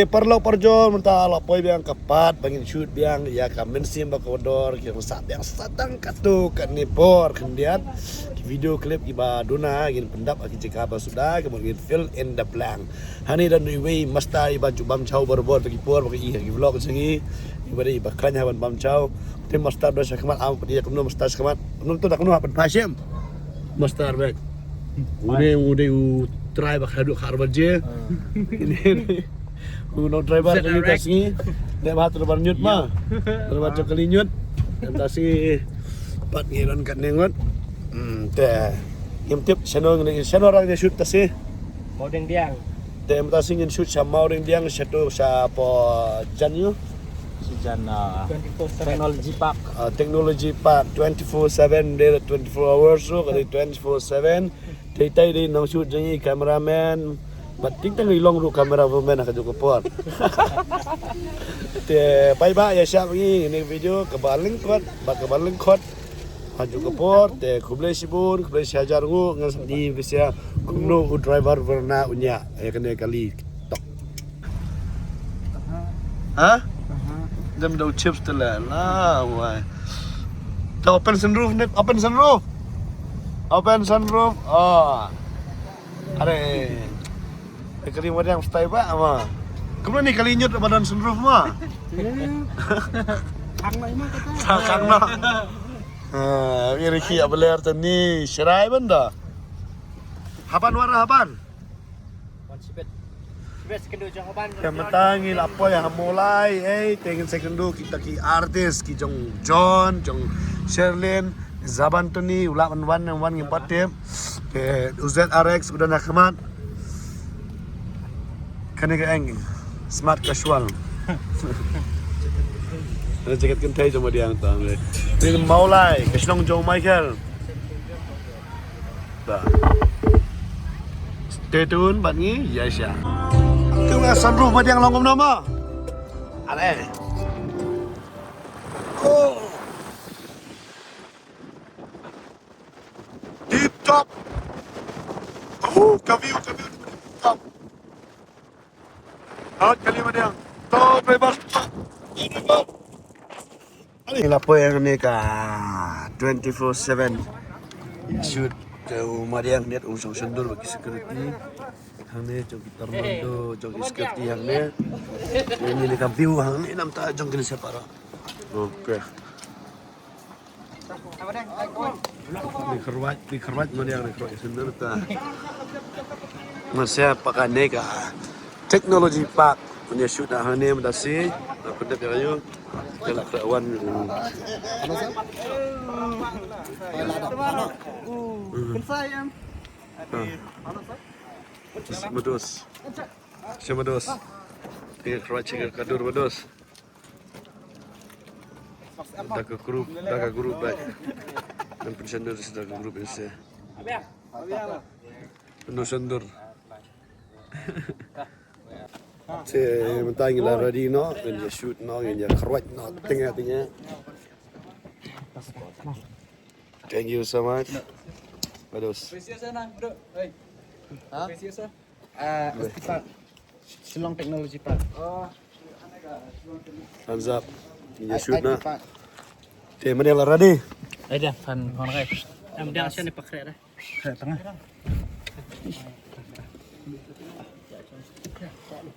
Perlu perjol mentah lapoi biang kapat bangin shoot biang ya kamen sim bakodor yang sat yang satang katu kan nipor kemudian video klip iba duna gin pendap aki jika sudah kemudian fill in the blank hani dan we masta iba jubam chau berbor bagi por bagi i vlog sengi iba iba kan haban bam chau tim masta do sakmat am dia kumno masta sakmat kumno tu dak kumno apan pasiem masta bek ude try bak hadu kharbaje ini Uno driver ni kasi dia bahat terbar nyut mah. Terbar cokali nyut. Dan tasi pat ngiron kan nengot. Teh. Im tip seno orang dia shoot tasi. Modeng diang. Teh tasi ngin shoot sama orang diang satu sa po jan yu. Si Jan Technology Park. Technology Park 24/7 day 24 hours so kali 24/7. Tai di nang shoot jangi cameraman Batik tang ilong ru kamera woman ka juga por. Te bye ya siap ini video kebaling kot, kebaling kot. Haju ke por te kublai sibun, kublai hajar ru ngan di bisa kumno driver warna unya ya kena kali tok. Ha? Dem do chips tela lah wai. Ta open sunroof net, open sunroof. Open sunroof. Oh. Are kali mo yang stay ba ama. Kumno ni kali nyut badan sunroof ma. Kang na ima kata. Kang na. Iri ki abler tani shirai banda. Haban warna haban. Sibet. Sibet sekendo jong haban. Yang mentangi lapo yang mulai tengen sekendo kita ki artis ki jong John, jong Sherlyn, Zaban tani ulak wan ngimpatem. Ke UZRX udah nak kemat. Kena ke eng smart casual. Ada jaket kentai cuma dia hantar. Ini Maulai, Kesnong Joe Michael. Dah. Stay tune bat ni, ya Aisyah. Tengah sunroof mat yang longom nama. Ale. Oh. Deep top. Oh, kami top. Kali mana yang top bebas. Ini lapo yang ni ka 24/7 shoot rumah yang lihat usung sendur bagi security. Hang ni jog termando jog security hang ni. Ini ka view hang ni nam ta jong kini separa. Okey. Di kerwat mana yang kerwat sendur ta. Masih pakai ni ka Technology Park punya shoot dah ni mendasi nak pendek dia kelak kawan Pensayam. Medus Medus dia keracik kadur medus dah ke grup baik dan pensendur sudah ke grup ini penuh sendur saya mentang lah ready no, dia shoot no, dia keruat no, tengah. Thank you so much. Bagus. Shillong Technology Park. Thumbs up. Dia shoot na. Okay, mana lah ready? Ada fan orang kai. Dia asyik ni pakai dah. Tengah.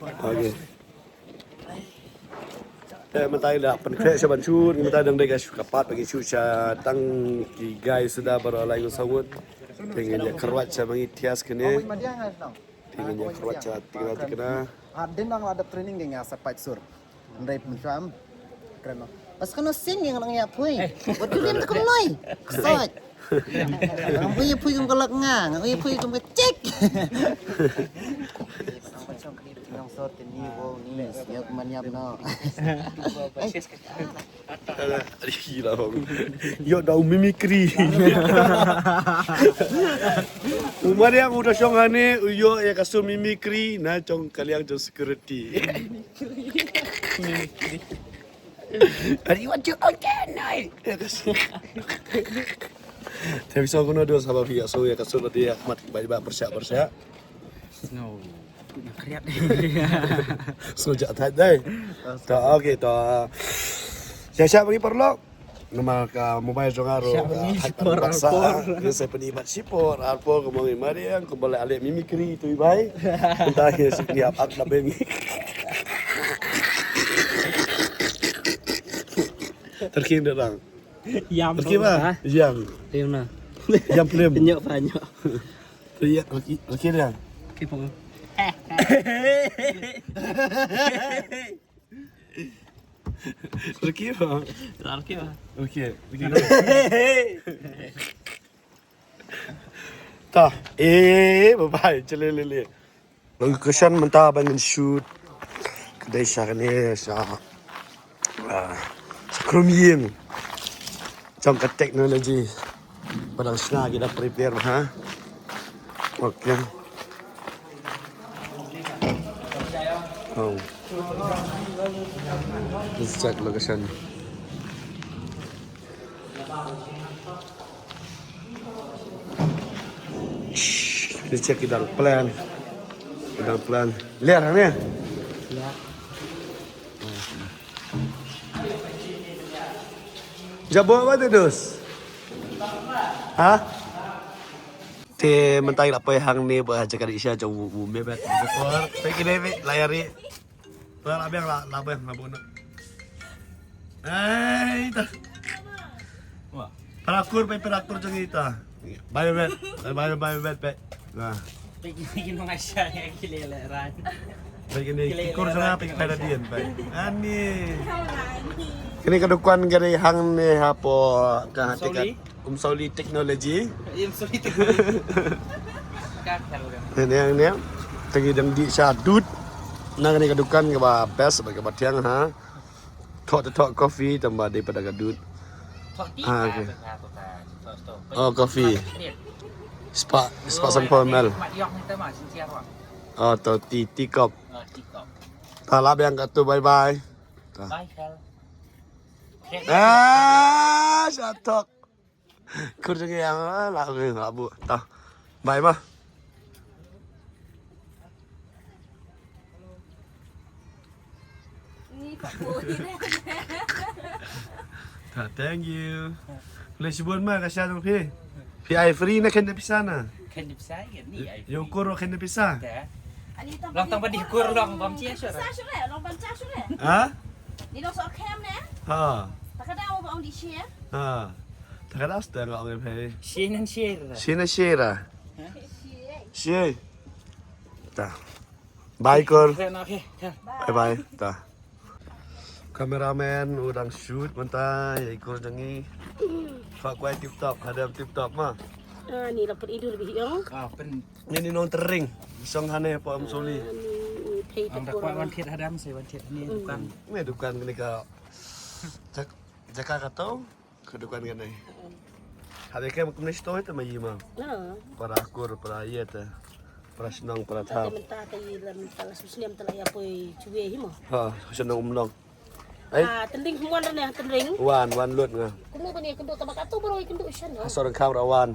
Okay. Mentai dah penkret saya bancut, mentai dang dekat kapat bagi shoot saya tang ki guys sudah beralai sawut. Dengan dia keruat saya bagi tias kene. Dengan dia keruat saya tinggal. Ada nang ada training dengan sepat sur. Andai pencam. Keren. Pas kena sing yang nang ya pui. Betul dia tak loi. Kesat. Ang puy puy kung kalak nga, ang puy kung cek. Macam ni tinang sort ni wo ni siap maniap no. Gila bang. Yo dah mimikri. Umar yang udah syongane uyo ya kasur mimikri na cong kaliang cong security. Ari what you again night. Tapi so kuno dua sahabat via so ya kasur dia amat baik-baik bersiap. No. Kriat. Sejak tadi. Tak okey tak. Siap-siap bagi perlu. Nama ka mobile jongaro. Saya penibat sipor. Alpor kemari mari yang kembali alik mimikri tu ibai. Entah ke setiap ak bemi. Terkim dah bang. Yam. Terkim ah. Yam. Film na. Yam film. Penyok banyak. Iya, terkim dah. Okey pokok. Terkim ah. Okey lah. Okey, terkim. Tah, bye-bye, celele. Location mentah bangun shoot. Kedai syah ni syah. Kromium. Jangka teknologi. Padang senang kita prepare ha. Okey. Oh. Let's check location. Let's check kita plan. Kita plan. Lihat ni. Jabo apa tu dos? Ha? Te mentai tak payah hang ni buat cakap Isya jauh bumi bet. Keluar, pergi ni layari. Keluar abang lah, labang labun. Dah. Wah. Perakur macam kita. Bye bet. Nah. Bikin mengasah yang kileleran. Baik ni ikur sana pergi pada dia baik. Ani. Kini kedukuan dari hang ni apa kan hati Sauli teknologi. Sauli Ini yang tegi dang di syadut. Nang ni kedukan ke best sebagai batiang ha. Tok kopi tambah daripada gadut. Okey. Oh kopi. Spa sampel mel. Oh to ti kop. Talab yang kat tu bye. Syatok. Kurang yang lah bu. Tah. Bye mah. Thank you. Boleh sebut mah kasih tu pi. Pi free nak kena pisah na. Kena pisah ni. Yo ukur kena pisah. Long tang badi kur long bam chia syur. Long bam chia syur. Ha? Ni long sok cam ne. Ha. Tak ada apa om di share. Ha. Tak ada sta ngak ngai pi. Share. Share. Share. Tah. Bye kur. Okey. Bye. Tah. Kameraman udang shoot mentah ikut jangi. Fak kuai tip top, hadam tip top mah. Ni lah peridur lebih yang. Ini nong tering. Song hane apa am soli. Ni pay tak Dapat wan thiet hadam saya wan thiet ni bukan. Ni dukan kini ka. Jaka katau kedukan kini. Hari ke mak mesti tahu itu mah ima. Para akur, para ayat, para senang, para Tak thap. mentah tayi dalam talas muslim telah ya poi cuwe himo. Ha, senang umlong. Tending semua dah ni tending. Wan lut ngah. Kuno bani kenduk tabak atu baru kenduk isan. Sorang kam rawan.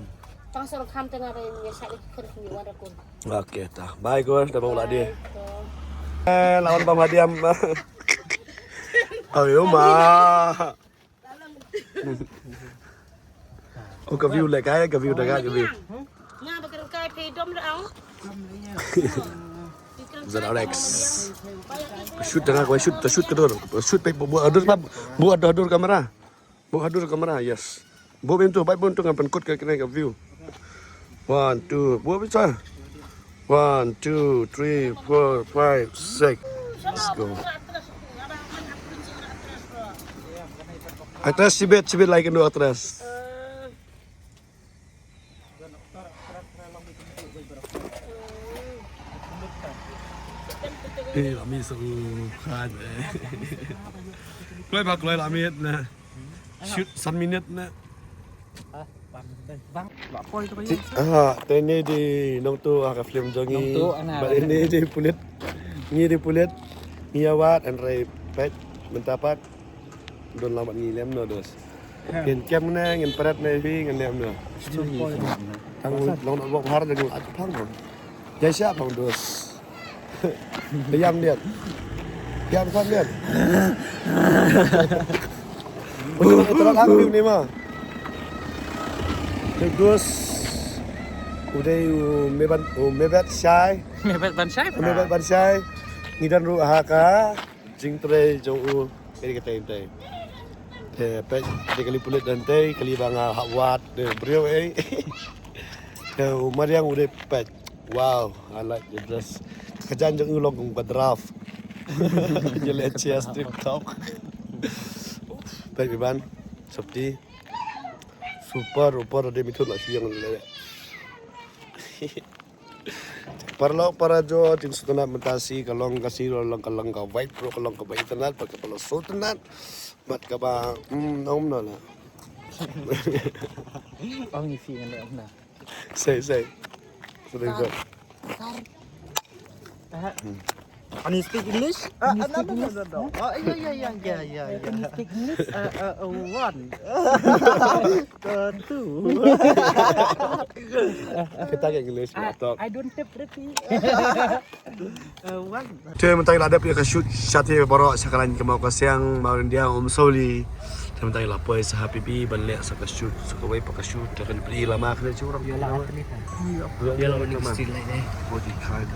Tang sorok kam tengah ni sak kerja ni warak kun. Okey tah. Bye gur, dah bawa dia. Lawan Bang Hadiam. Ayo ma. Oh, ke view lại cái view dah cái view. Nga bakar kai pay dom dah ang. Giờ Alex. Shoot tengah kau shoot kedor. Shoot pe buat adur kamera. Buat adur kamera, yes. Buat bentuk baik pun tu dengan penkut ke kena ke view. 1 2 buat bisa. 1 2 3 4 5 6. Let's go. Atas sibet lagi dua atas. Lami sukan. Keluar lami na. Shoot 1 minute na. Bang, bak poi tu payah. Tene di nong tu film jongi. Nong tu anak. Balik ni di pulit. Ni di pulit. Ni awat and rai pet mentapat. Don lamat ni lem no dos. Ken kem na ngin perat na hi ngin lem no. Tang long nak buat har dengan at pang. Jai siap pang dos. Yang dia. Yang kan dia. Itu aktif ni mah. Terus udah mebat syai. Mepet ban syai. Mebat ban syai. Ngidan ru haka jing tre jong ini kata intai. Pe kali pulit dan teh kali banga hawat de brio Mariang udah pet. Wow, I like the dress. Kerjaan jeng ulong kong draft. Jelet chia strip top. Baik Iban, seperti super ada mitun lah yang lele. Perlu para jo ting sutunat mentasi kalong kasih kalong ka white pro kalong ka white tanat pakai kalau sutunat mat ka ba nom na la. Ông như phi ngân ông nào. Say. Sudah go. Can you speak English? No. Oh, yeah. Can you speak English? One. Two. Kita ke English talk. I don't have ready. One. Cuy mentang ada punya shoot shati baru sekarang ke mau kasiang mau dia Soli. Mentang lah poy sa happy bee balik sa shoot sa kawai pa shoot tekan beli lama kena curang dia lah. Dia lah ni still like ni. Body card.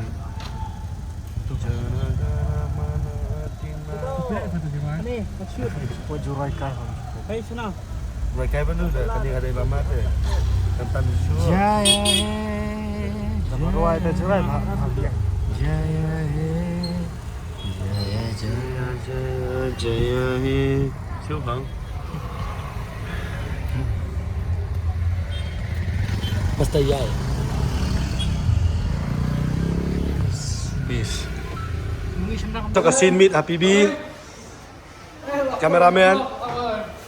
Ni, shoot. Kau jurai kai. Hey, sana. Jurai kai pun dah kena ada lama tu. Tantan shoot. Jaya. Sama ruai tu jurai pak. Jaya he. Siêu bang. Basta yai. Peace. Kita kasih meet Happy B. Cameraman.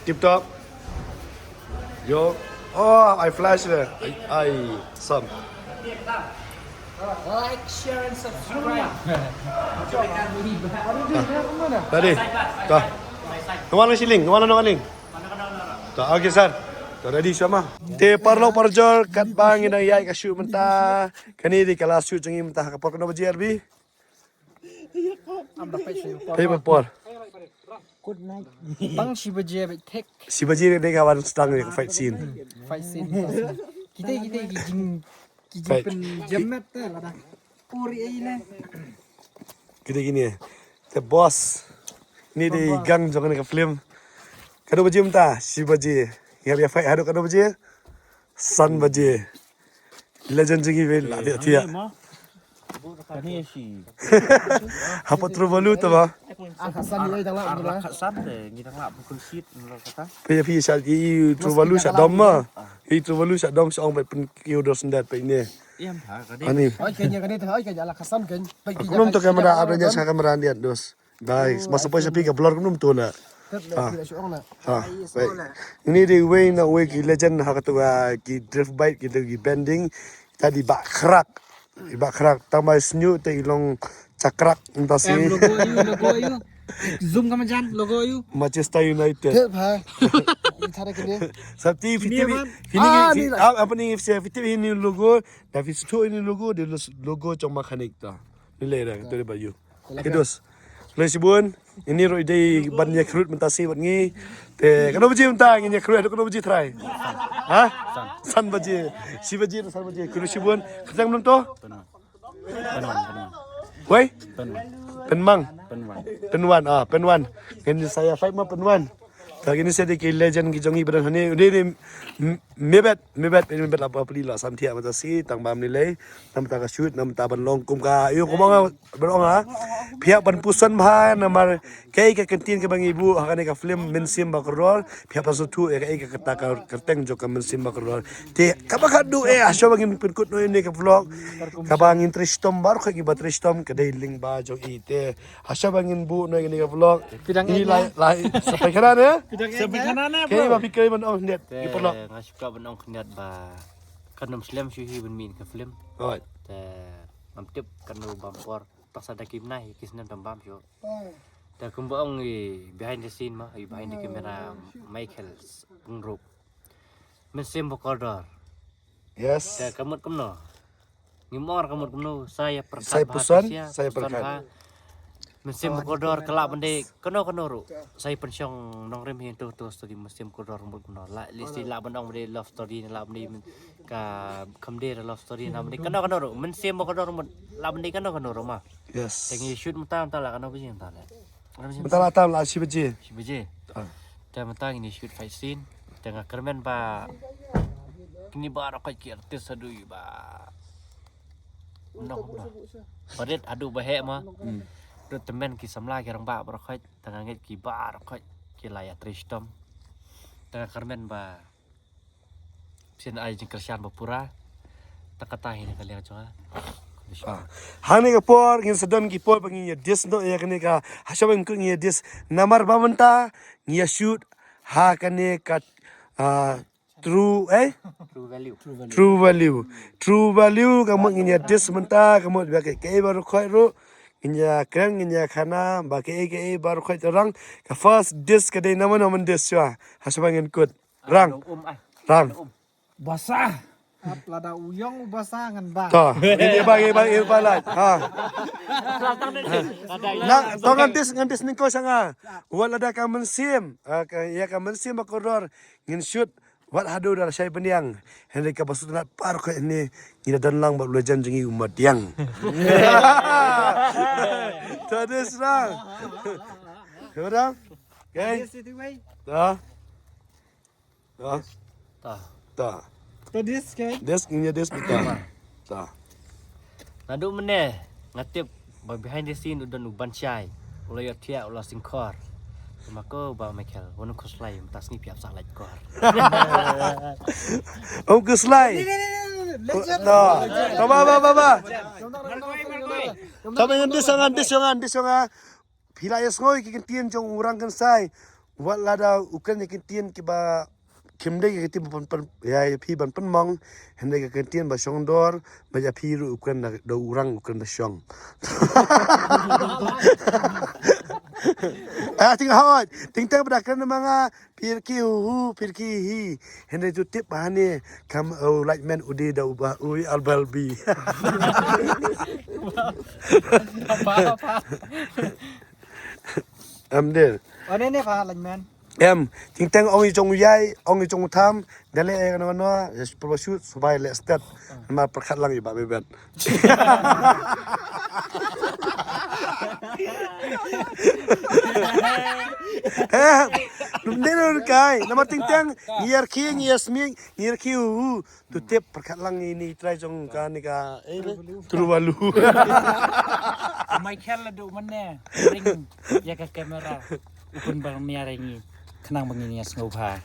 Tip top. Yo. Oh, I flash there. I some. Like, share and subscribe. Tadi. Tuh. Kemana siling? Kemana ling? Tuh, okay sir. Tuh ready semua. Te parlo parjol kat bang ina yai ka shoot mentah. Kani di kelas shoot jengi mentah ka por kono BRB. Hey por. Good night. Bang si baje bet tek. Si baji dia kawan sedang ni fight scene. Fight scene. Kita kijing Fight. pen jamat lah dah. Puri ai lah. Kita gini. The boss. Ni di gang jangan ke film. Kado baji mentah si baji. Yang dia fight hadu kado baji. Sun baji. Legend jengi vel ada dia. Ni si. Apa tervalu tu bah? Hasan ni dah lah. Hasan deh, kita nak bukan shit menurut kata. Tapi syat i tervalu syat dom mah. I tervalu syat dom seorang baik pen kio dos sendat baik ni. Iya, kadi. Ani. Oi kenya kani tu oi kenya ala Hasan kan. Belum tu kamera adanya sa kamera dia dos. Guys, masa pun saya pergi blur belum tu lah. Baik. Ini di way na way ki legend ha katu ki drift bike kita ki bending tadi bak kerak. Ibak kerak tambah senyum te ilong cakrak entah si. Logo you. Zoom kamu jangan logo you. Manchester United. Tep ha. Cara kini. Sabti fiti apa ni fiti ini logo, tapi situ ini logo dia logo cuma mekanik ta. Nilai dah tu dia baju. Terus. Lai sibun, ini roi dei ban nya krut mentasi bat ngi. Te kano baji mentang nya krut kano baji try. Ha? San baji. Si baji san baji. Kru sibun, ketang belum to? Penwan. Wei? Penmang. Penwan. Penwan. Ini saya fight mah penwan. Kali ini saya di legend gijongi badan hani. Ini mebet apa pelila samtia mentasi tang bam nilai. Nam ta ka shoot, nam ta ban long kum ka. Iyo ko mga berong ha. Pihak ban pusan bah namar kai ka kantin ka bang ibu hakane ka film mensim bakrol. Pihak pasu tu ka kata ka kerteng jo ka mensim bakrol. Te kabakadu asyo bangin pinkut no ini ka vlog. Ka bang interest tom bar ka gibat restom ka dailing ba jo ite. Asyo bangin bu no ini ka vlog. Ini lai sampai kana ya. Sampai kanan Kaya ba pikir man oh net. Ipolok. Ngasuka benong keniat ba. Kanum slam syuhi ben min ke film. Oh. Te mamtip kanu bampor. Pas ada kimnai kisnan pembam syo. Te kumbaong behind the scene mah behind the camera Michael pengruk. Mesim bokordor. Yes. Te kamut kumno. ngimor kamut kuno saya Saya perkat pesan, saya perkat. Musim kodor kelak bende keno ru. Saya pensiong nong rem hin tu studi musim kodor mul kuno. La listi la bandong bende love story la bende ka kamde love story na bende keno ru. Musim kodor mul la bende keno ru mah. Yes. Tengi shoot mutam ta la keno biji ta la. Bentar lah tam lah si beji. Si biji. Ta mata ini shoot fight scene. Tengah kermen ba kini ba rakat ki artis adu ba. Nong. Badet adu bahek mah. Được temen ki samla ki rang ba barakhai tanga nget ki ba rakhai ki laya tristom tanga karmen ba sin ai jing kersian bapura takata hin kalian choa Hani ka por ngin sedon ki por pangin ya dis no ya kene ka hasaban ku ngi dis namar bamanta ngi shoot ha kane ka true true value kamu ngi dis menta kamu ba ke baru khoi ru inya kren inya khana ba ke baru khoi orang ka first dis ka dei naman dis chwa hasaban kut rang Basah. Lada uyong basah ngan ba. to ini bagi balat ha na to ngantis ningko sanga wala da ka mensim ya ka mensim bakodor ngin shoot wat hadu dar sai pendiang henry ka basutna par ko ini ina dan lang ba lejan jengi umat yang tades rang orang okay ta ta ta Todis kay. des nginya des betul ta nadu mene ngatip ba behind the scene udan uban chai ulay atia ula singkor maka ba Michael wono koslai tas ni piap salai kor ke slide no ba Kami ngandis yang pila esngoi kikintian jong urang kan sai wat lada ukan kikintian kiba kimde ki pan ya pi ban mong hende kikintian ba shongdor ba ya pi ru ukan da urang ukan da shong ting tang berakan mga pirki hi hende tu tip bahane kam like man udi da ubah ui albalbi Apa? Amdir Ano ni pa lagman? ting tang ong jong yai ong jong tham dale no pro shoot subai le start ma perkhat lang iba beben Nung kai nama ting tang ngiyar sming ngiyar ki tu tip perkhat lang ini try jong ka ni ka truwalu Michael lado man ne. Ring ya ka kamera. Ukun bang miaringi. Kenang bangini as ngobha.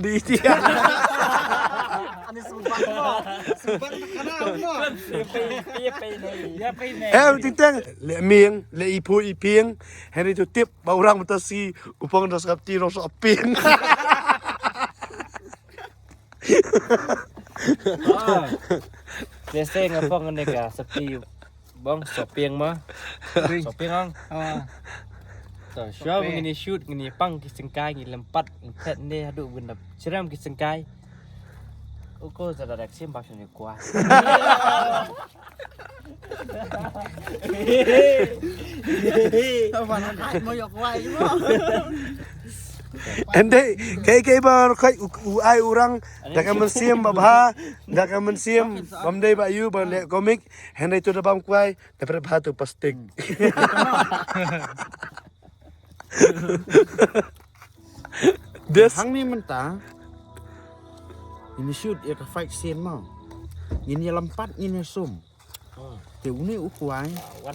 di dia Ani sumpah mo. Sumpah kenang mo. Ya pe ne. ting tang le mieng le ipu iping hari tu tip ba orang mutasi upang das kapti ro so aping biasa ngapang ngene ka sepi bang shopping mah shopping ang to show ngini shoot ngini pang kisengkai ngini lempat ngpet ne hadu benda ceram kisengkai uko zada reaksi maksudnya kuah Apa nak mo yok wai mo. ende kai bar kai ai orang dak mensiam babha dak mensiam bamdai ba yu ba le komik ende tu da bam kwai da per bha tu pastik des Hang ni mentah. Ini shoot ya ka fight scene mo. Ini lempat ini sum. Tiểu ni ukuai,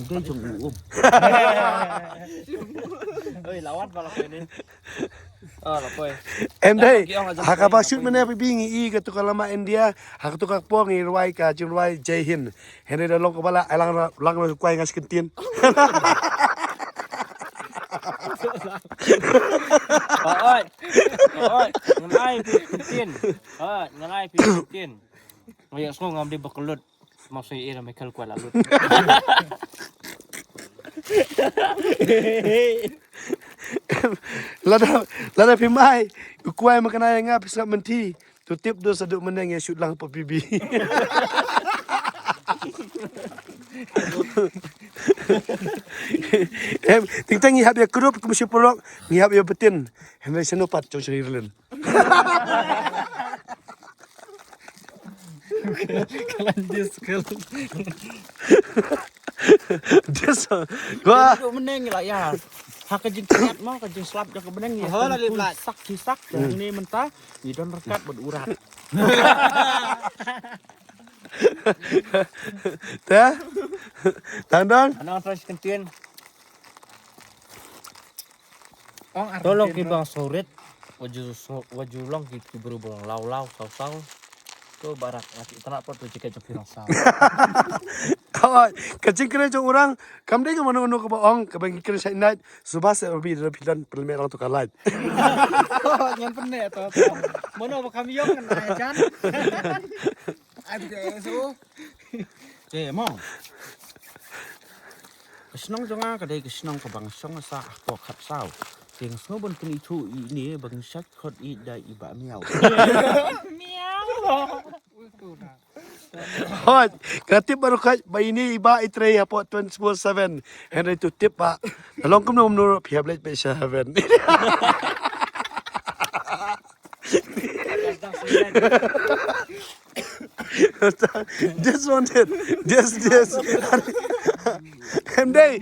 đây trồng oi lawat balak ini lapoi ende hakaba shoot mene bingi i ka tu kalama india hak tu ka po ngi rwai ka jin rwai jai hin hene da long ka bala lang kwai ngas kintin oi ngai pintin ngai pintin ngoyak song ngam di bakelut maksud ira Michael kuat lalut lada pimai kuai makana nga pisa menti tu tip do saduk meneng ya shoot lang po bibi Em tingtang ngihap ya grup kumsi porok ngihap ya betin. Henry senopat jong Srilen. Kelanjut sekali. Just gua Duduk meneng lah ya. Hak kejing kiat mau kejing slap jak meneng ya. Oh lali plat. Sak kisak yang ini mentah di don rekat berurat. ta. Tandon. Ano fresh kentien? Tolong kibang sorit. Waju long kita berubah lau saw. Tu barak nasi tenak pot tu jika jepirang saw. Oh, kecing kena jong orang kamdai ke mana ke baong ke bagi kena night subas lebih dari pilihan perlemah orang tukar light. Oh yang benar tu. Mana apa kami yang kan ajan. Ada so. Mau. Kesenang jangan kadai kesenang ke bang song sa apa kat saw. Yang semua pun kini tu ini bang syak kot i dah iba miau. Hot, katip baru kat bayi ni iba itrei apa 24/7. Henry tu tip pak. Dalam kum nom nur pihak belat pe 7. Just wanted. Just. Henry,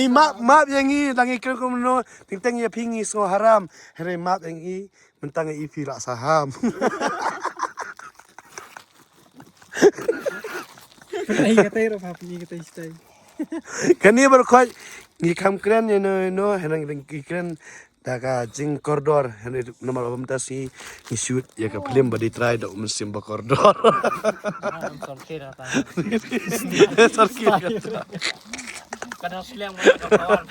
map yang ini tangi kira kum no ting ya pingi so haram. Henry map yang ini mentang i filak saham. Kani baru kau ni kam keren ya no henang keren daga jing koridor henang nomor pemtasi ni shoot ya ke film body try dok mesin ba koridor. Sorkir ata. Sorkir. Kadang seliang mana kawan.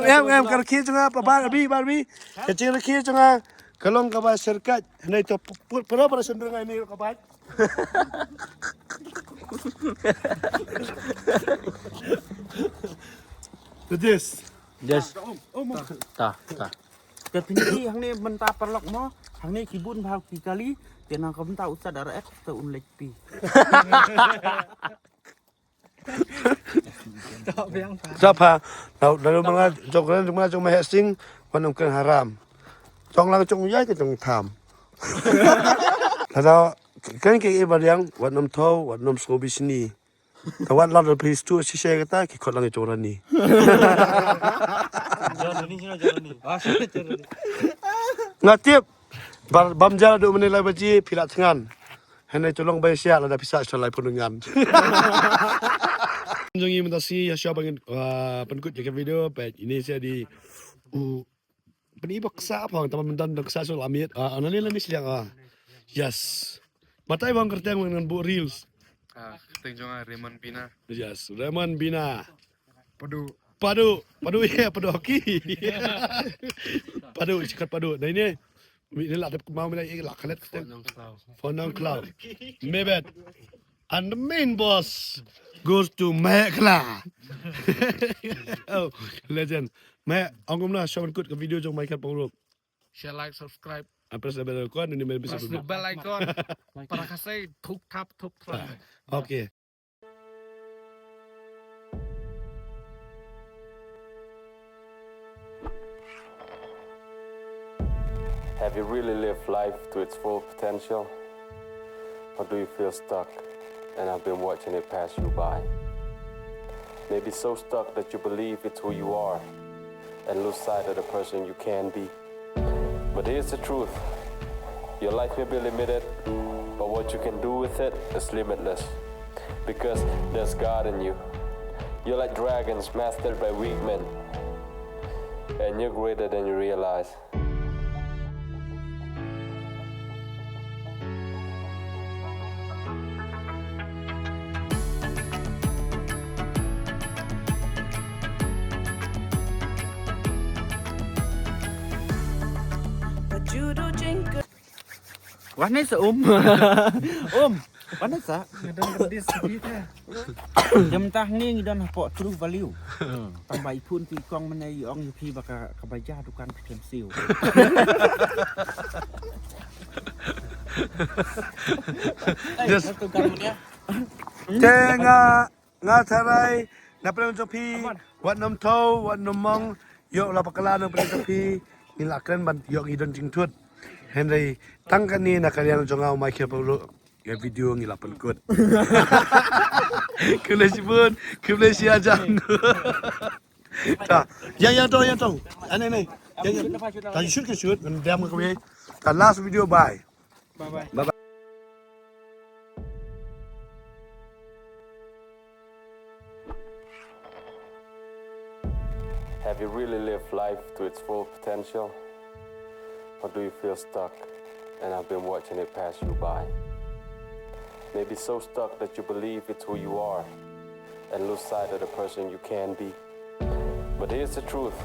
Em kerja cunga apa Barbie kecil kerja cunga kalau kabar serkat hendak itu pernah cenderung ini kabar. Yes. Tah. Jadi ni hang ni mentah perlok mo, hang ni kibun bahal kali, tiang kau mentah usah darah ek tu unlek pi. Siapa? Lalu mga jong mahasing wanong kang haram. Jong lang jong yai ke jong tham. Lalu kan ke iba yang wanom tau wanom sobi sini. Kawan lalu please tu si saya kata ki kot lang jong rani. Jangan ni. Ngatip bamjal do menilai baji pilat tengan. Hendak tolong bayar siap ada pisah selai pendengan. Jangan mentasi ya siapa ingin penkut jaga video page ini saya di penibak sa apa teman mendan doksa sul amit anani lami siang yes matai bang kerteng dengan bu reels Kerteng jonga Raymond Bina. yes Raymond Bina Padu. Ya padu hoki padu cikat padu nah ini lah mau mulai lah kalet for non cloud mebet and the main boss goes to Mekla. Oh, legend. Mek, angkum na show ikut ke video jong Michael Pauluk. Share, like, subscribe. Press the bell icon ini bisa Press the bell icon. Para kasih tup tap. Okay. Have you really lived life to its full potential? Or do you feel stuck and have been watching it pass you by? Maybe so stuck that you believe it's who you are and lose sight of the person you can be. But here's the truth. Your life may be limited, but what you can do with it is limitless. Because there's God in you. You're like dragons mastered by weak men. And you're greater than you realize. Warna sa warna sa? Jam tah ni ngidan hapok true value. Tambah ipun pi kong menai ong pi baka kabaja dukan kem siu. Just tukar dia. nga tharai na pren chopi wat nom tho wat nom mong yo la pakala no pren chopi ni la kan ban yo gi don jing thut henry tang kan ni na kalian jongau mai ke pulu ya video ngi la pen kut kule sibun kule si ajan ta yang to ane ne yang ta shoot kan diam ko we ta last video bye bye Have you really lived life to its full potential? Or do you feel stuck and have been watching it pass you by? Maybe so stuck that you believe it's who you are and lose sight of the person you can be. But here's the truth.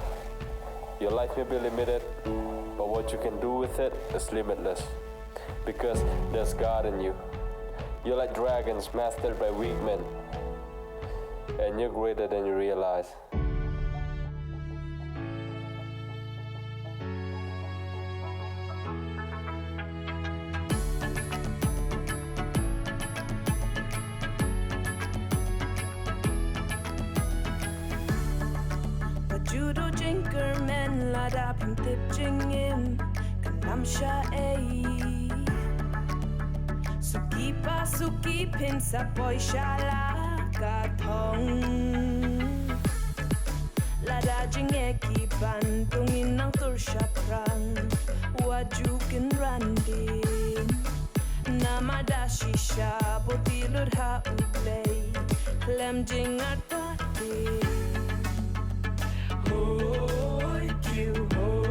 Your life may be limited, but what you can do with it is limitless. Because there's God in you. You're like dragons mastered by weak men. And you're greater than you realize. Judo jinker men lada pim tip jingim kanam sha suki pin sa boy shala ka thong lada jinge ki bandung inang tur sha prang wajukin randin namada shisha botilur ha uplay klem jingat. Hold you, hold